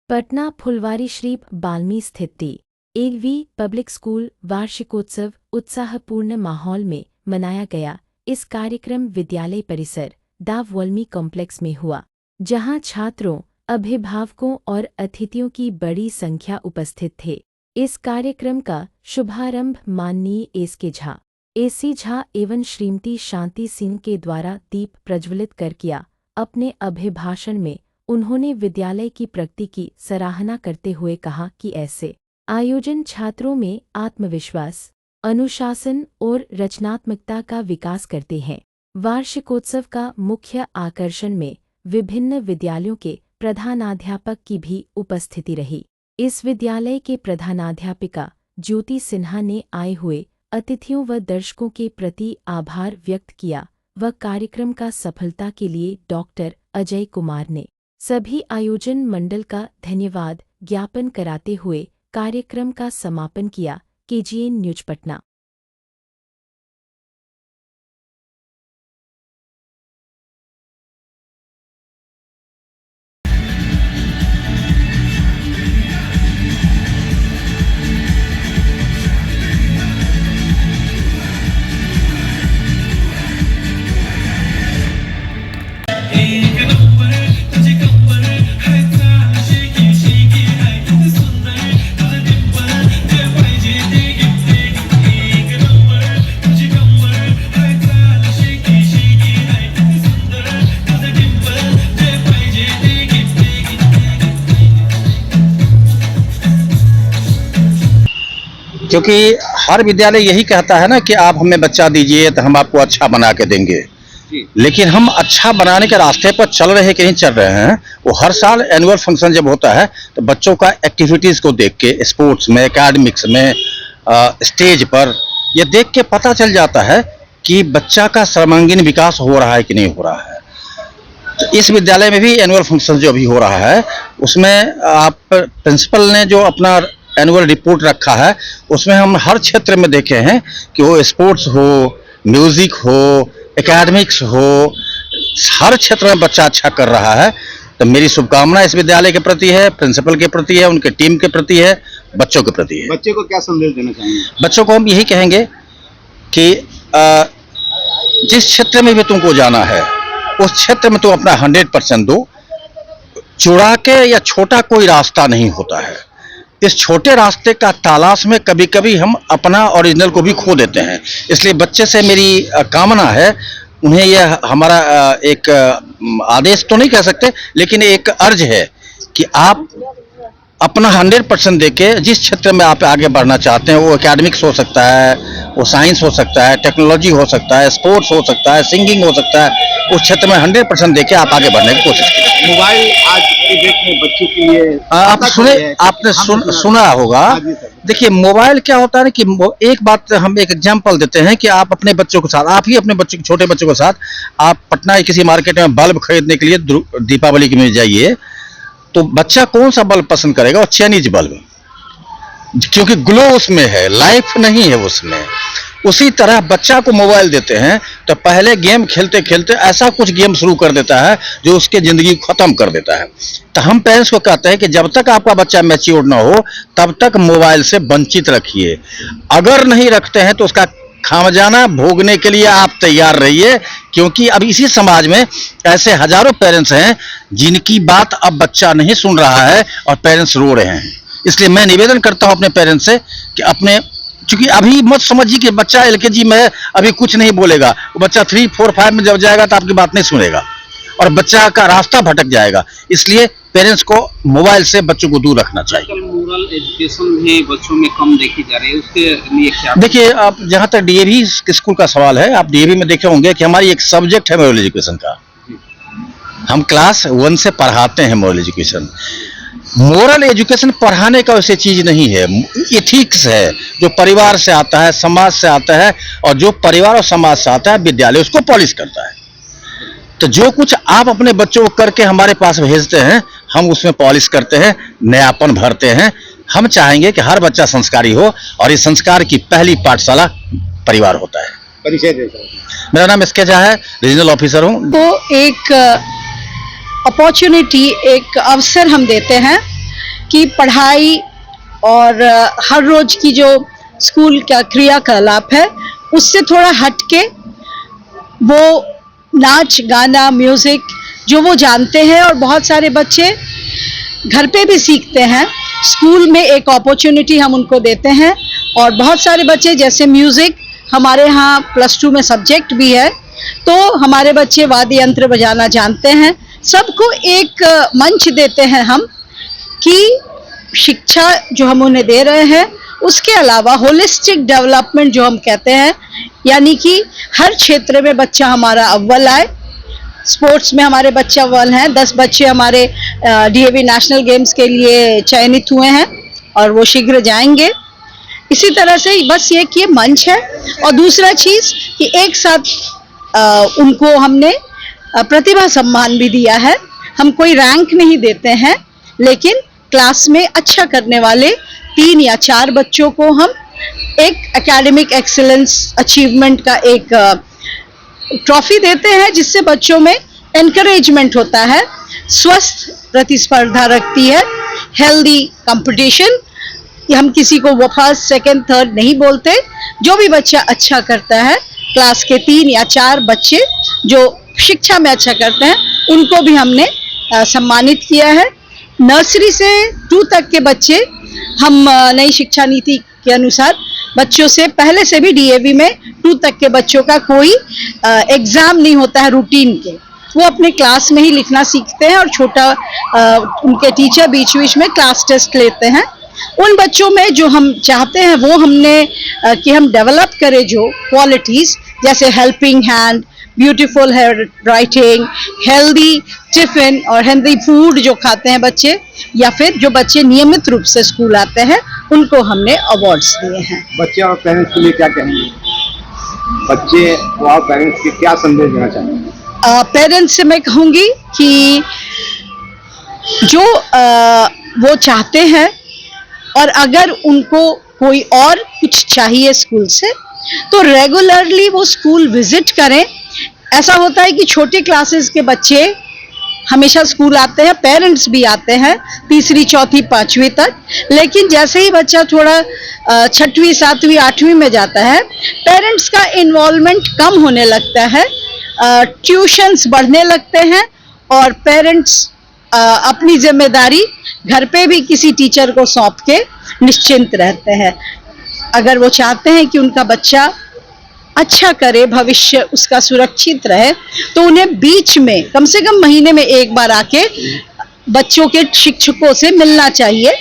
पटना फुलवारी श्री बाल्मी स्थित एवी public school वार्षिकोत्सव उत्साहपूर्ण माहौल में मनाया गया। इस कार्यक्रम विद्यालय परिसर दाववल्मी कॉम्प्लेक्स में हुआ, जहां छात्रों, अभिभावकों और अतिथियों की बड़ी संख्या उपस्थित थे। इस कार्यक्रम का शुभारंभ माननीय एसी झा एवं श्रीमती शांति सिंह के द्वारा दीप प्रज्वलित कर किया। अपने अभिभाषण में उन्होंने विद्यालय की प्रगति की सराहना करते हुए कहा कि ऐसे आयोजन छात्रों में आत्मविश्वास, अनुशासन और रचनात्मकता का विकास करते हैं। वार्षिकोत्सव का मुख्य आकर्षण में विभिन्न विद्यालयों के प्रधानाध्यापक की भी उपस्थिति रही। इस विद्यालय के प्रधानाध्यापिका ज्योति सिन्हा ने आए हुए अतिथियों व दर्शकों के प्रति आभार व्यक्त किया व कार्यक्रम का सफलता के लिए डॉक्टर अजय कुमार ने सभी आयोजन मंडल का धन्यवाद ज्ञापन कराते हुए कार्यक्रम का समापन किया। KGN news Patna. क्योंकि हर विद्यालय यही कहता है ना कि आप हमें बच्चा दीजिए तो हम आपको अच्छा बना के देंगे, लेकिन हम अच्छा बनाने के रास्ते पर चल रहे कि नहीं चल रहे हैं, वो हर साल एनुअल फंक्शन जब होता है तो बच्चों का एक्टिविटीज़ को देख के, स्पोर्ट्स में, एकेडमिक्स में, स्टेज पर, ये देख के पता चल जाता है कि बच्चा का सर्वांगीण विकास हो रहा है कि नहीं हो रहा है। तो इस विद्यालय में भी एनुअल फंक्शन जो अभी हो रहा है उसमें आप प्रिंसिपल ने जो अपना एनुअल रिपोर्ट रखा है उसमें हम हर क्षेत्र में देखे हैं कि वो स्पोर्ट्स हो, म्यूजिक हो, एकेडमिक्स हो, हर क्षेत्र में बच्चा अच्छा कर रहा है। तो मेरी शुभकामना इस विद्यालय के प्रति है, प्रिंसिपल के प्रति है, उनके टीम के प्रति है, बच्चों के प्रति है। बच्चे को क्या संदेश देना चाहेंगे? बच्चों को हम यही कहेंगे कि जिस क्षेत्र में भी तुमको जाना है उस क्षेत्र में तुम अपना 100% दो। चुरा के या छोटा कोई रास्ता नहीं होता है। इस छोटे रास्ते का तलाश में कभी कभी हम अपना ओरिजिनल को भी खो देते हैं। इसलिए बच्चे से मेरी कामना है, उन्हें यह हमारा एक आदेश तो नहीं कह सकते, लेकिन एक अर्ज है कि आप अपना 100% देके जिस क्षेत्र में आप आगे बढ़ना चाहते हैं, वो एकेडमिक्स हो सकता है, वो साइंस हो सकता है, टेक्नोलॉजी हो सकता है, स्पोर्ट्स हो सकता है, सिंगिंग हो सकता है, उस क्षेत्र में 100% देके आप आगे बढ़ने की कोशिश कीजिए। मोबाइल आज के डेट में बच्चों के लिए आपने सुना होगा। देखिए, मोबाइल क्या होता है ना कि एक बात हम एक एग्जांपल देते हैं कि आप अपने बच्चों के साथ, आप ही अपने बच्चों, छोटे बच्चों के साथ आप पटना की किसी मार्केट में बल्ब खरीदने के लिए दीपावली के में जाइए, तो बच्चा कौन सा बल्ब पसंद करेगा? और चाइनीज बल्ब, क्योंकि ग्लो उसमें है, लाइफ नहीं है उसमें। उसी तरह बच्चा को मोबाइल देते हैं तो पहले गेम खेलते खेलते ऐसा कुछ गेम शुरू कर देता है जो उसके ज़िंदगी को ख़त्म कर देता है। तो हम पेरेंट्स को कहते हैं कि जब तक आपका बच्चा मैच्योर ना हो तब तक मोबाइल से वंचित रखिए। अगर नहीं रखते हैं तो उसका खामजाना भोगने के लिए आप तैयार रहिए, क्योंकि अब इसी समाज में ऐसे हजारों पेरेंट्स हैं जिनकी बात अब बच्चा नहीं सुन रहा है और पेरेंट्स रो रहे हैं। इसलिए मैं निवेदन करता हूं अपने पेरेंट्स से कि अपने, क्योंकि अभी मत समझिए कि बच्चा LKG में अभी कुछ नहीं बोलेगा, वो बच्चा 3, 4, 5 में जब जाएगा तो आपकी बात नहीं सुनेगा और बच्चा का रास्ता भटक जाएगा। इसलिए पेरेंट्स को मोबाइल से बच्चों को दूर रखना चाहिए। आजकल मोरल एजुकेशन भी बच्चों में कम देखी जा रही है, उसके लिए क्या? देखिए, आप जहाँ तक DAV स्कूल का सवाल है, आप DAV में देखे होंगे कि हमारी एक सब्जेक्ट है मोरल एजुकेशन का। हम क्लास 1 से पढ़ाते हैं मोरल एजुकेशन। मोरल एजुकेशन पढ़ाने का वैसे चीज नहीं है, एथिक्स है जो परिवार से आता है, समाज से आता है, और जो परिवार और समाज से आता है विद्यालय उसको पॉलिश करता है। तो जो कुछ आप अपने बच्चों को करके हमारे पास भेजते हैं, हम उसमें पॉलिश करते हैं, नयापन भरते हैं। हम चाहेंगे कि हर बच्चा संस्कारी हो और इस संस्कार की पहली पाठशाला परिवार होता है। परिचय देता है। मेरा नाम SK झा है, रीजनल ऑफिसर हूँ। तो एक अपॉर्चुनिटी, एक अवसर हम देते हैं कि पढ़ाई और हर रोज की जो स्कूल का क्रियाकलाप है उससे थोड़ा हट के वो नाच गाना म्यूजिक जो वो जानते हैं, और बहुत सारे बच्चे घर पे भी सीखते हैं, स्कूल में एक अपॉर्चुनिटी हम उनको देते हैं। और बहुत सारे बच्चे जैसे म्यूजिक हमारे यहाँ +2 में सब्जेक्ट भी है, तो हमारे बच्चे वाद्य यंत्र बजाना जानते हैं। सबको एक मंच देते हैं हम कि शिक्षा जो हम उन्हें दे रहे हैं उसके अलावा होलिस्टिक डेवलपमेंट जो हम कहते हैं, यानी कि हर क्षेत्र में बच्चा हमारा अव्वल आए। स्पोर्ट्स में हमारे बच्चे अव्वल हैं, 10 बच्चे हमारे डीएवी नेशनल गेम्स के लिए चयनित हुए हैं और वो शीघ्र जाएंगे। इसी तरह से बस ये कि मंच है। और दूसरा चीज कि एक साथ उनको हमने प्रतिभा सम्मान भी दिया है। हम कोई रैंक नहीं देते हैं, लेकिन क्लास में अच्छा करने वाले 3 या 4 बच्चों को हम एक एकेडमिक एक्सीलेंस अचीवमेंट का एक ट्रॉफी देते हैं, जिससे बच्चों में एनकरेजमेंट होता है, स्वस्थ प्रतिस्पर्धा रखती है, हेल्दी कंपटीशन। हम किसी को वो फर्स्ट सेकंड थर्ड नहीं बोलते। जो भी बच्चा अच्छा करता है, क्लास के 3 या 4 बच्चे जो शिक्षा में अच्छा करते हैं उनको भी हमने सम्मानित किया है। नर्सरी से 2 तक के बच्चे हम नई शिक्षा नीति के अनुसार बच्चों से पहले से भी डीएवी में 2 तक के बच्चों का कोई एग्जाम नहीं होता है रूटीन के, वो अपने क्लास में ही लिखना सीखते हैं और छोटा उनके टीचर बीच बीच में क्लास टेस्ट लेते हैं। उन बच्चों में जो हम चाहते हैं वो हमने कि हम डेवलप करें जो क्वालिटीज, जैसे helping hand, beautiful writing, healthy tiffin और हेल्दी फूड जो खाते हैं बच्चे, या फिर जो बच्चे नियमित रूप से स्कूल आते हैं उनको हमने अवार्ड्स दिए हैं। बच्चे और पेरेंट्स के लिए क्या कहेंगे? बच्चे और पेरेंट्स के क्या संदेश देना चाहेंगे? पेरेंट्स से मैं कहूँगी कि जो वो चाहते हैं और अगर उनको कोई और कुछ चाहिए स्कूल से, तो रेगुलरली वो स्कूल विजिट करें। ऐसा होता है कि छोटे क्लासेस के बच्चे हमेशा स्कूल आते हैं, पेरेंट्स भी आते हैं 3री, 4थी, 5वीं तक, लेकिन जैसे ही बच्चा थोड़ा 6वीं, 7वीं, 8वीं में जाता है, पेरेंट्स का इन्वॉल्वमेंट कम होने लगता है, ट्यूशन्स बढ़ने लगते हैं और पेरेंट्स अपनी जिम्मेदारी घर पे भी किसी टीचर को सौंप के निश्चिंत रहते हैं। अगर वो चाहते हैं कि उनका बच्चा अच्छा करे, भविष्य उसका सुरक्षित रहे, तो उन्हें बीच में कम से कम महीने में एक बार आके बच्चों के शिक्षकों से मिलना चाहिए।